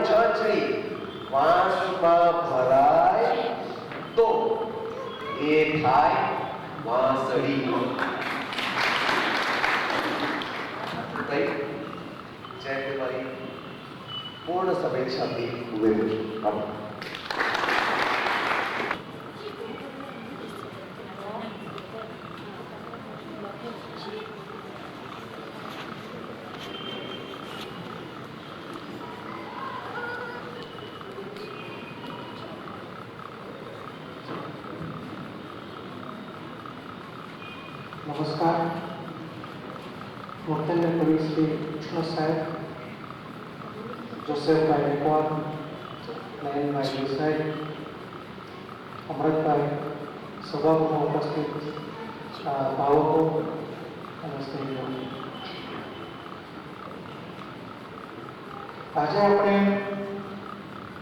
છછડી વાંસમાં ભરાય તો એ થાય વાંસળી. કઈ જય મારી પૂર્ણ શુભેચ્છાથી ઉભેલું છું. નમસ્કાર. મુખ્યમંત્રી કવિ શ્રી કૃષ્ણ સાહેબ, જોસેફભાઈ મેકવાન, નયનભાઈ દેસાઈ, અમૃતભાઈ, સભામાં ઉપસ્થિત ભાવકો અને સ્નેહીઓ, આજે આપણે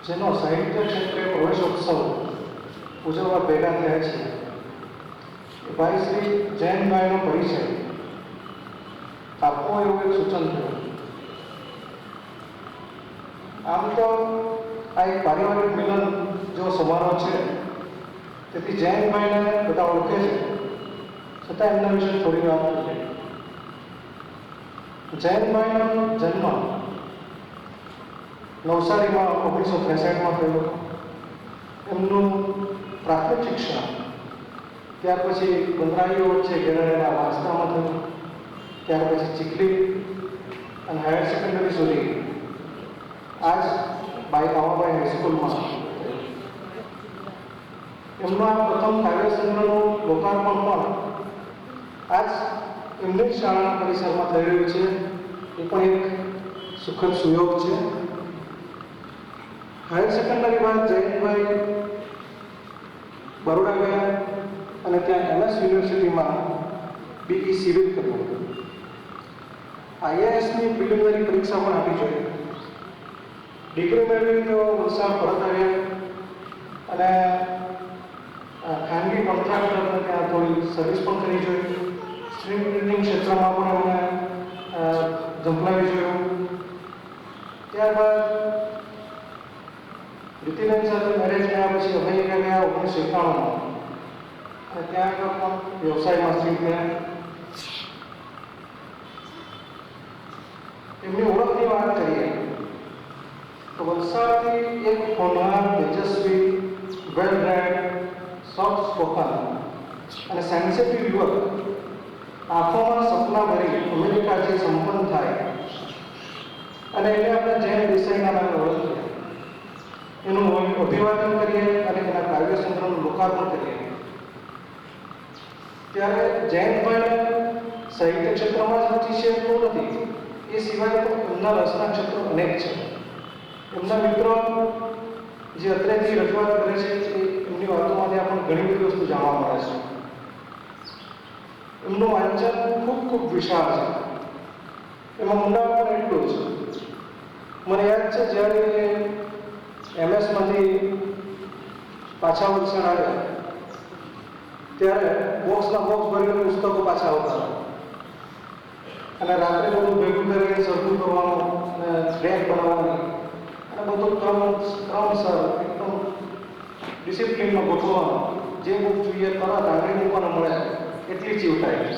જેનો સાહિત્ય ક્ષેત્રે પ્રવેશોત્સવ ઉજવવા ભેગા થયા છીએ ભાઈ શ્રી જયંતભાઈનો પરિચય આપવો એવું એક સૂચન થયું. આમ તો આ એક પારિવારિક મિલન જેવો સમારોહ છે, તેથી જયંતભાઈને બધા ઓળખે છે, છતાં એમના વિશે થોડી વાત કરીએ. જયંતભાઈનો જન્મ નવસારીમાં 1963માં થયો. એમનું પ્રાથમિક શિક્ષણ ત્યાર પછી બંદરાઈઓ વચ્ચે ઘેરાયેલા વાંસદામાં થયું. ત્યાર પછી ચીખલી અને હાયર સેકન્ડરી સુધી આજ બાઈ કામાબાઈ હાઈસ્કૂલમાં થયું. એમના પ્રથમ કાવ્ય સંગ્રહનું લોકાર્પણ પણ આજ એમની જ શાળાના પરિસરમાં થઈ રહ્યું છે. એ પણ એક સુખદ સુયોગ છે. હાયર સેકન્ડરી બાદ જયંતભાઈ બરોડા ગયા અને ત્યાં MS યુનિવર્સિટીમાં BE સિવિલ કર્યું. IASની પ્રિલિમિનરી પરીક્ષા પણ આપી જોઈ. ડિગ્રી મેળવી તેઓ વલસાડ પરત આવ્યા અને ખાનગી કોન્ટ્રાક્ટરને ત્યાં થોડી સર્વિસ પણ કરી જોઈ. સ્ક્રીન પ્રિન્ટિંગ ક્ષેત્રમાં પણ એમણે ઝંપલાવી જોયું. ત્યારબાદ રીતિબેન સાથે મેરેજ થયા પછી અમેરિકા ગયા 1991માં અને ત્યાં આગળ પણ વ્યવસાયમાં સ્થિત થયા. એમની ઓળખની વાત કરીએ તો વલસાડથી એક હોનહાર, તેજસ્વી, વેલ રેડ, સોફ્ટ સ્પોકન અને સેન્સિટિવ યુવક આંખોમાં સપના ભરી અમેરિકા જે સંપન્ન થાય અને એને આપણે જૈન દેસાઈના નામે ઓળખીએ, એનું અભિવાદન કરીએ અને એના કાવ્ય સંગ્રહનું લોકાર્પણ કરીએ. ત્યારે જયંતભાઈને સાહિત્ય ક્ષેત્રમાં જ રુચિ છે એટલું નથી, એ સિવાય પણ એમના રસના ક્ષેત્રો અનેક છે. એમના મિત્રો જે અત્રેથી રજૂઆત કરે છે એમની વાતોમાંથી આપણને ઘણી બધી વસ્તુ જાણવા મળે છે. એમનું વાંચન ખૂબ વિશાળ છે. એમાં ઊંડાણ પણ એટલું છે. મને યાદ છે જ્યારે MS-માંથી પાછા વલસાડ આવ્યા ત્યારે બોક્સના બોક્સ ભરીને પુસ્તકો પાછા આવતા અને રાત્રે બધું ભેગું કરીને સરખું કરવાનું અને રેક બનાવવાની અને બધું ક્રમસર એકદમ ડિસિપ્લિનમાં ગોઠવવાનું. જે બુક જોઈએ તરત આંગળી મૂકવાના મળે એટલી ચીવટાઈ.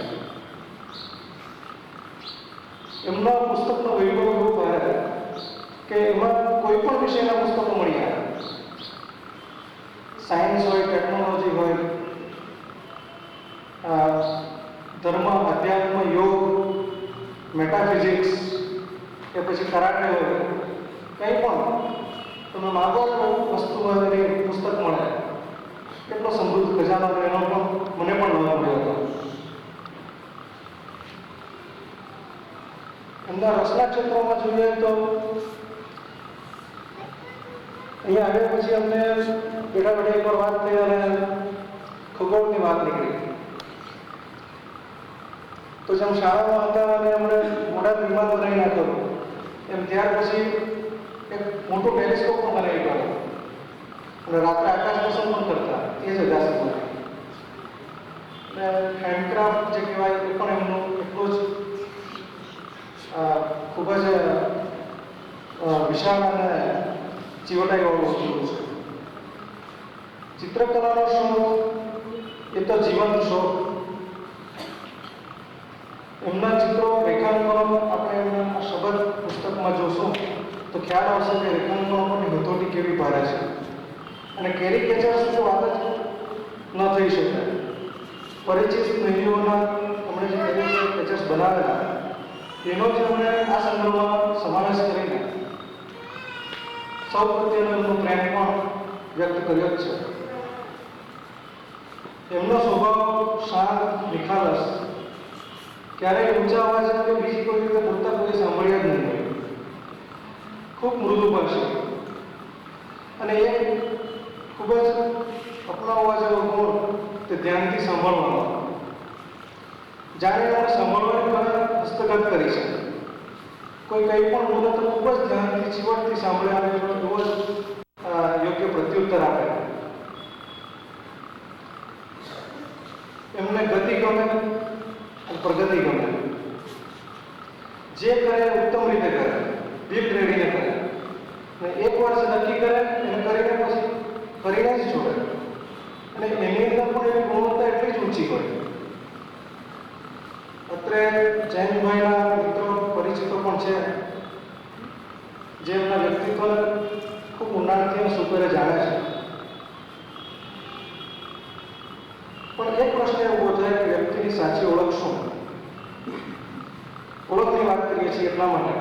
એમના પુસ્તકનો વૈભવ એવો ભારે કે એમાં કોઈ પણ વિષયના પુસ્તકો મળી આવે. સાયન્સ હોય, ટેકનોલોજી હોય, ધર્મ, અધ્યાત્મ, યોગ, મેટાફિઝિક્સ કે પછી કરાટે હોય, કંઈ પણ તમે માગો તો વસ્તુ પુસ્તક મળે. કેટલો સમૃદ્ધ ખજાનો એનો પણ મને પણ ન મળ્યો હતો. એમના રસના ક્ષેત્રોમાં જોઈએ તો અહીંયા આવ્યા પછી અમને બેઠા એક વાર વાત થઈ અને ખગોળની વાત નીકળી. તો જેમ શાળામાં હતા અને એમણે મોટા વિમાન બનાવી નાખ્યો એમ ત્યાર પછી એક મોટું ટેલિસ્કોપ પણ બનાવી ગયો અને રાત્રે આકાશ દર્શન પણ કરતા એ જ અગાસીમાં. અને હેન્ડક્રાફ્ટ જે કહેવાય એ પણ એમનું એટલું જ ખૂબ જ વિશાળ અને ચીવટાઈવાળું વસ્તુ છે. ચિત્રકલાનો શોખ એ તો જીવંત શોખ. એમના ચિત્રો રેખાંકનો આપણે એમના શબ્દ પુસ્તકમાં જોશું તો ખ્યાલ આવશે કે રેખાંકનો પરની હતોટી કેવી ભારે છે. અને કેરિકેચર્સ તો વાત જ ન થઈ શકે. પરિચિત સ્નેહીઓના એમણે જે કેરિકેચર્સ બનાવેલા એનો જ એમણે આ સંદર્ભમાં સમાવેશ કરીને સૌ પ્રત્યેનો એમનો પ્રેમ પણ વ્યક્ત કર્યો જ છે. એમનો સ્વભાવ શાંત, નિખાલસ, ક્યારેય ઊંચા અવાજ કે બીજી કોઈ રીતે બોલતા કોઈ સાંભળ્યા જ નહીં હોય. ખૂબ મૃદુ ભાષી અને એ ખૂબ જ અપનાવવા જેવો ગુણ તે ધ્યાનથી સાંભળવાનો. જાણે એમણે સાંભળવાની કળા હસ્તગત કરી છે. કોઈ કંઈ પણ બોલે તો ખૂબ જ ધ્યાનથી ચીવટથી સાંભળે અને એવો જ યોગ્ય પ્રત્યુત્તર આપે. એમને ગતિ ગમે અને પ્રગતિ ગમે. જે કરે ઉત્તમ રીતે કરે, દિલ રેડીને કરે. અને એક વર્ષ નક્કી કરે એને કરીને પછી કરીને જ છોડે. અને એની અંદર પણ એની ગુણવત્તા એટલી જ ઊંચી હોય. અત્રે જૈનભાઈના મિત્રો પરિચિતો પણ છે જે એમના વ્યક્તિત્વને ખૂબ ઊંડાણથી અને સુપેરે જાણે છે. પણ એક પ્રશ્ન એવો ઊભો થાય કે વ્યક્તિની સાચી ઓળખ શું? ઓળખની વાત કરીએ છીએ એટલા માટે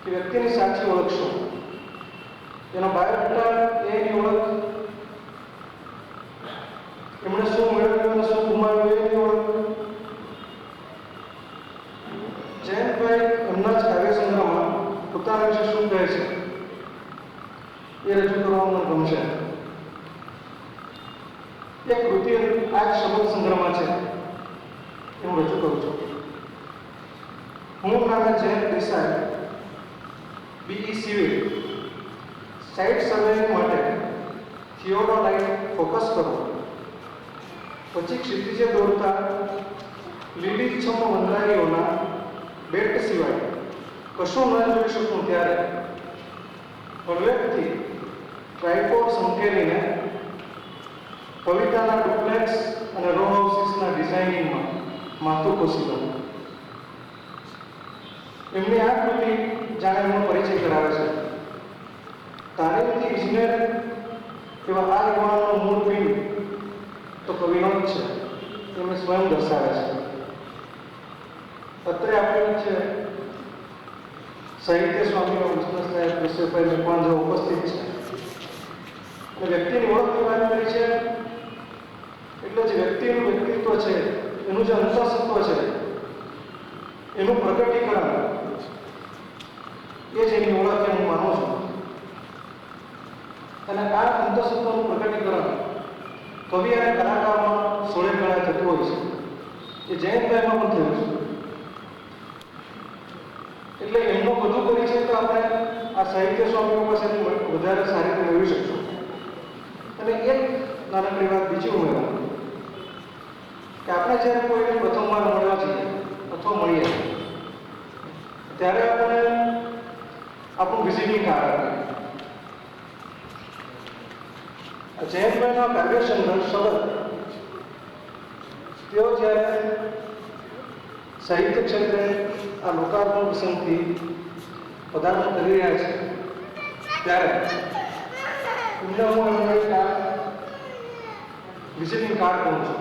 કે વ્યક્તિની સાચી ઓળખ શું? એનો બાયોડેટા એની ઓળખ, એમણે શું મેળવ્યું અને શું ગુમાવ્યું એની ઓળખ. જયંતભાઈ એમના જ કાવ્ય સંગ્રહમાં પોતાના વિશે શું કહે છે એ રજૂ કરવા મને ગમશે. એક કૃતિ આ જ શબ્દ સંગ્રહમાં છે એ હું રજૂ કરું છું. હું નામે Jayant Desai, BE civil, site સર્વેની માટે થિયોડોલાઇટ ફોકસ કરો. પછી ક્ષિતિજે દોડતા લીલીછમ વંદરાઈઓના બેટ સિવાય કશું ન જોઈ શકું ત્યારે હળવેકથી ટ્રાયપોડ સંકેલીને કવિતાના ડુપ્લેક્સ અને રો હાઉસીસના ડિઝાઇનિંગમાં માથું ઘસી દઉં. એમની આ કૃતિ જાણે એમનો પરિચય કરાવે છે. તાલીમથી ઇજનેર એવા આ યુવાનનો મૂળ બિંદુ તો કવિનો જ છે. એમને સ્વયં દર્શાવે છે. અત્રે આપણી છે સાહિત્ય સ્વામીઓ વિષ્ણુ સાહેબ, કૃષ્ણભાઈ મેકવાન જો ઉપસ્થિત છે. અને વ્યક્તિની ઓળખની વાત કરી છે એટલે જે વ્યક્તિનું વ્યક્તિત્વ છે એનું જે અંતઃસત્વ છે એનું પ્રગટીકરણ એ જ એની ઓળખ હું માનું છું. અને આ અંતઃસત્વનું પ્રગટીકરણ કવિ અને કલાકારમાં સોળે કળા થતું હોય છે. એ જયંતભાઈમાં પણ થયું છે. એટલે એમનો વધુ પરિચય તો આપણે આ સાહિત્ય સ્વામીઓ પાસેથી વધારે સારી રીતે મેળવી શકશું. અને એક નાનકડી વાત બીજી ઉમેરવા કે આપણે જ્યારે કોઈને પ્રથમવાર મળવા જઈએ અથવા મળીએ ત્યારે આપણે આપણું વિઝિટિંગ કાર્ડ આપીએ. જયંતભાઈનો કાવ્ય સંઘર્ષ શબ્દ તેઓ જ્યારે સાહિત્ય ક્ષેત્રે આ લોકાર્પણ પ્રસંગથી પદાર્પણ કરી રહ્યા છે ત્યારે એમને હું એમને વિઝિટિંગ કાર્ડ કહું છું.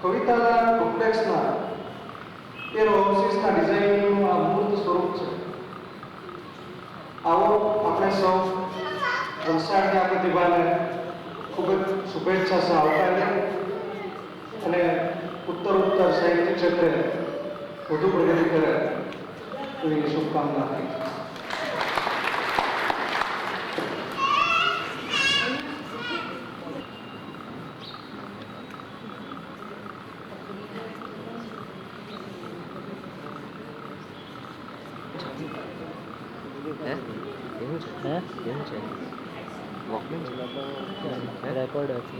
કવિતાના ડુપ્લેક્સના એ રો હાઉસીસના ડિઝાઇનનું આ મૂર્ત સ્વરૂપ છે. આવો આપણે સૌ વલસાડની આ પ્રતિભાને ખૂબ જ શુભેચ્છા સહ આવકારીએ અને ઉત્તર સાહિત્ય ક્ષેત્રે વધુ પ્રગતિ કરે એવી શુભકામના આપી. એવું છે વોકમેન રેકોર્ડ છે.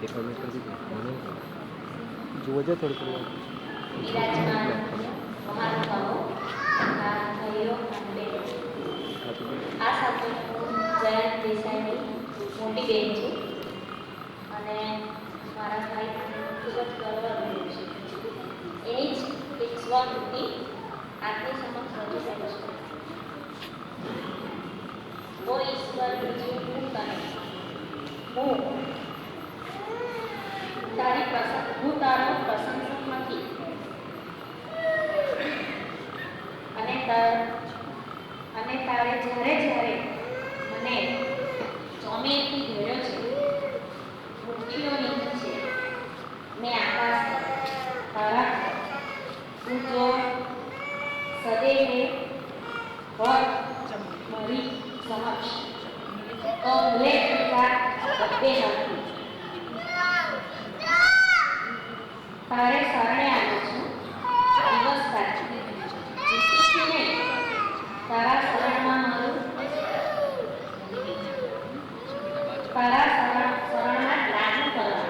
એક મિનિટ કરી દીધું મને જોજે થોડું થોડું મહાનુભાવો, ભાઈઓ અને બહેનો, આ સાથે હું જયંત દેસાઈની મોટી બેન છું અને મારા ભાઈ ખૂબ જ ગર્વ રહ્યો છે. એની જ એક સ્વકૃતિ આપની સમક્ષ રજૂ કરું છું. ઓ ઈશ્વર બીજું હું તને, હું તારો પ્રશંસક નથી અને તારે જ્યારે મને ચોમેરથી ઘેર્યો છે, મુઠ્ઠીઓ લીધી છે, મેં આકાશ તારા ઊંચો સદૈવે વટ મારી સમક્ષ તો ભલે પિતા બધે નથી. તારે શરણે આવ્યો છું દિવસ કાઢી નહીં, તારા શરણમાં લાગુ કરવા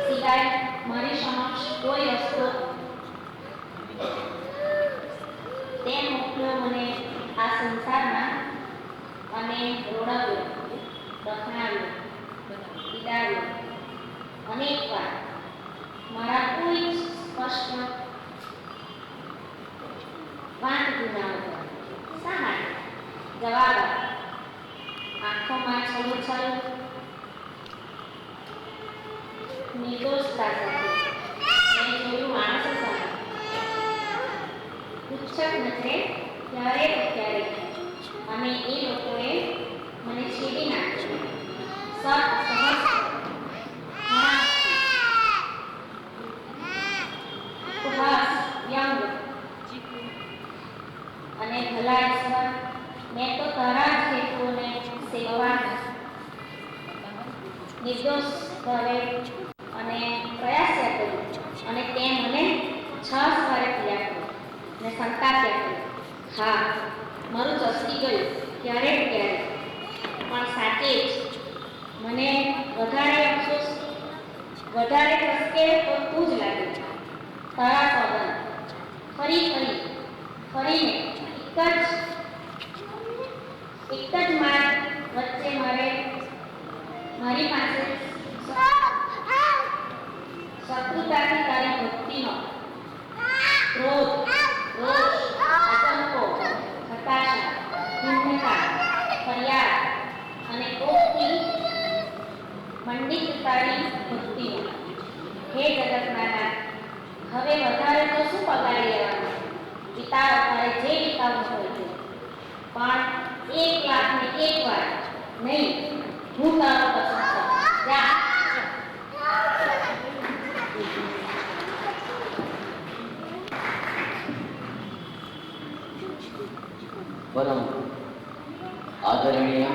સિવાય મારી સમક્ષ કોઈ રસ્તો. તે મોકલ્યો મને આ સંસારમાં અને રોડાવ્યો, દફનાવ્યો, પીડાવ્યો અનેક વાર. મારા કોઈ સ્પષ્ટ વાત ગુનાઓ શા માટે? જવાબ આંખોમાં છલોછલ નિર્દોષતા સાથે મેં જોયું માણસો સામે ઉચ્છક નજરે ક્યારેક અને એ લોકોએ મને છેડી નાખ્યો. ઉપહાસ વ્યંગ અને ભલા ઈશ્વર, મેં તો તારા જ હેતુઓને સેવવા નિર્દોષ ભાવે અને પ્રયાસ કર્યો અને તે મને 6 સવારે પીડા કર્યો ને સંતાપ્યા કર્યો. હા, મારું ચસકી ગયું ક્યારેક, પણ સાચે જ મને વધારે ચસકે તો તું જ લાગ્યું. તારા સોગંદ ફરીને એક જ માર્ગ વચ્ચે મારી પાસે શત્રુતાથી તારી ભક્તિનો ક્રોધ, રોષ, આતંકો, હતાશા, ભિન્નતા, ફરિયાદ અને કોપથી મંડિત તારી ભક્તિનો. હે જગતના નાથ, હવે વધારે તો શું પગાડી લેવાનું? વિતાવ તારે જે વિતાવવું હોય તે, પણ 1,01 વાર નહીં. હું તારો પ્રશંસક. જા. પરમ આદરણીય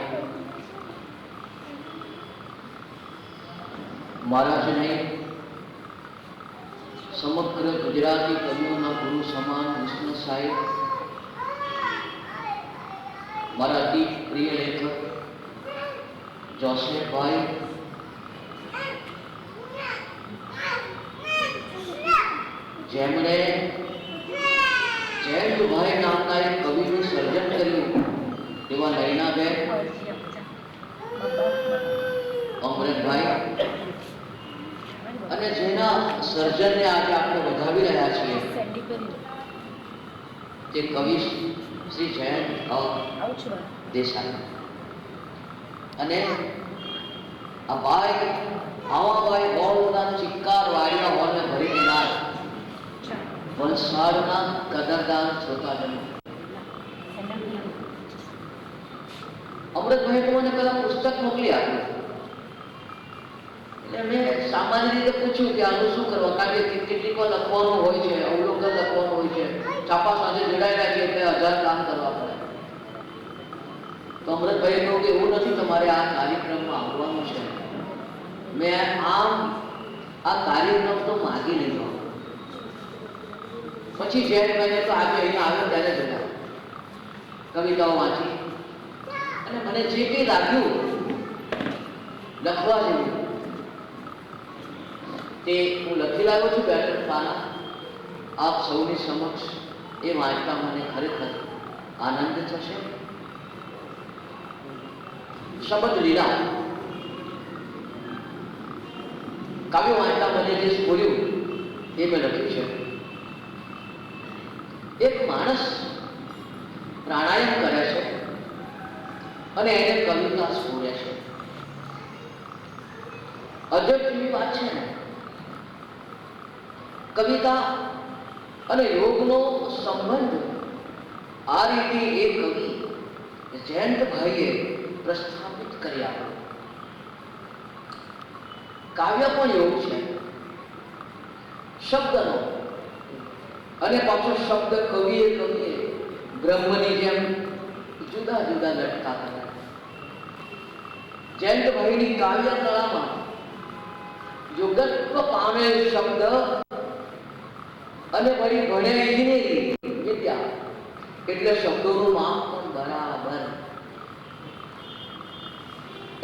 મારા જ નહીં, સમગ્ર ગુજરાતી કવિઓના ગુરુ સમાન વિષ્ણુ સાહેબ, મારા અતિ પ્રિય લેખક જોસેફભાઈ, જેમણે જયંતભાઈ નામના એક કવિનું સર્જન કર્યું એવા નયનાબેન, અમૃતભાઈ, અને જેના સર્જનને આજે આપણે વધાવી રહ્યા છીએ તે કવિ શ્રી જયંત દેસાઈ. અને આ ભાઈ આવા ભાઈ બહુ બધા ચિક્કાર વાળ્યા હોલને ભરી દેનાર વલસાડના કદરદાન શ્રોતાજનો. અમૃતભાઈ મને પેલા પુસ્તક મોકલી આપ્યું એટલે મેં સામાન્ય રીતે પૂછ્યું કે આનું શું કરવા, કારણ કે કેટલીક વાર લખવાનું હોય છે, અવલોકન લખવાનું હોય છે, છાપા સાથે જોડાયેલા છે એટલે 1000 કામ કરવા પડે. તો અમૃતભાઈ કહ્યું કે એવું નથી, તમારે આ કાર્યક્રમમાં આવવાનું છે. મેં આ કાર્યક્રમ તો માગી લીધો. પછી જયંતભાઈને તો આજે અહીંયા આવ્યો ત્યારે જોયા, કવિતાઓ વાંચી અને મને જે કંઈ લાગ્યું લખવા જેવું તે હું લખી લાવ્યો છું 2-3 પાના. આપ સૌની સમક્ષ એ વાંચતા મને ખરેખર આનંદ થશે. શબ્દ લીલા કાવ્ય વાંચતા મને જે સ્ફુર્યું એ મેં લખ્યું છે. એક માણસ પ્રાણાયામ કરે છે અને એને કવિતા સ્ફુરે છે. અજબની વાત છે ને. કવિતા અને યોગનો સંબંધ આ રીતે એ કવિ જયંતભાઈએ પ્રસ્થાપિત કર્યા. કાવ્ય પણ યોગ છે શબ્દનો, અને પાછો શબ્દ કવિએ બ્રહ્મની જેમ જુદા જુદા લટકા કર્યા. જયંતભાઈની કાવ્ય કળામાં યોગત્વ પામેલ શબ્દ અને વળી ભણે એન્જિનિયરિંગ વિદ્યા એટલે શબ્દોનું માપ પણ બરાબર.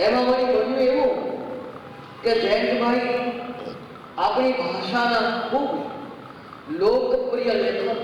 એમાં વળી બન્યું એવું કે જયંતભાઈ આપણી ભાષાના ખૂબ લોકપ્રિય લેખક